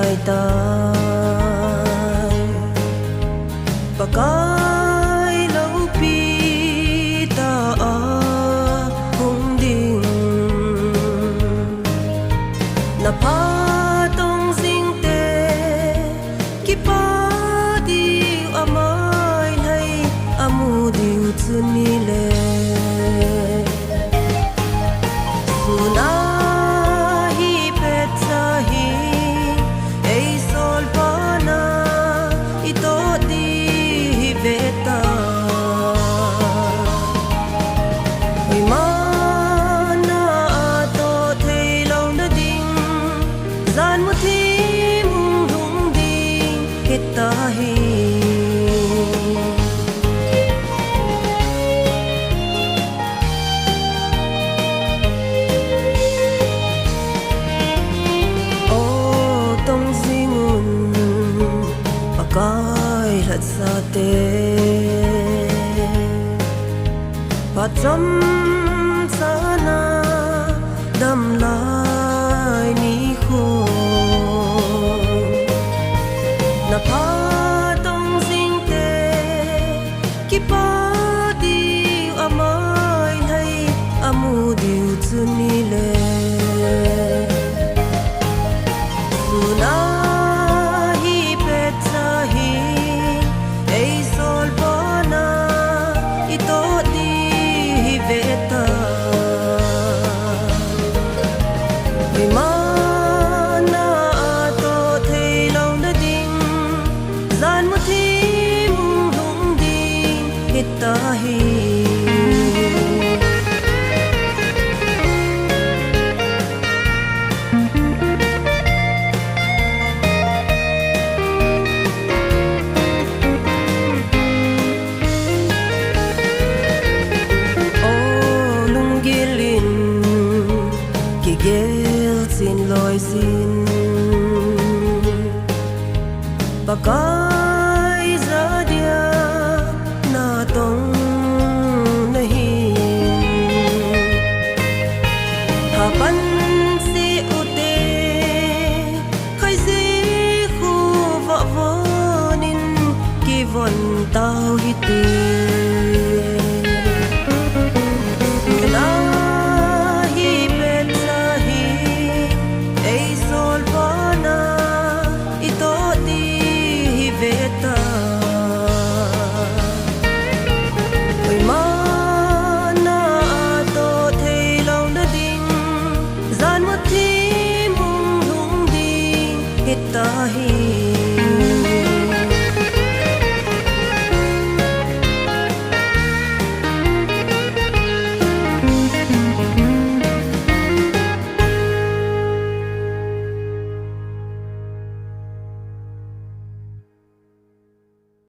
lai tai pakai lâu pi ta a hung ding na pa tong sing te ki pa di amai hai amu diu chuni le suna hi petsa hi ei sol pana ito di veta oi mana to thei lo na ding zan mu thi mung hung ding hita hi kai hat sa te patram sana dam lai ni khu na pa tong sing te ki pa di amai hai amu diu chuni le suna tahi oh lung gilin ki gel sin loi sin bakai za dia tong nahi hapan si ute khai si khu va vonin ki von tao hi ti na hi pen sa hi ei sol pana ito di hi veta mana to thei lo na ding zan mu thi mung hung ding hita hi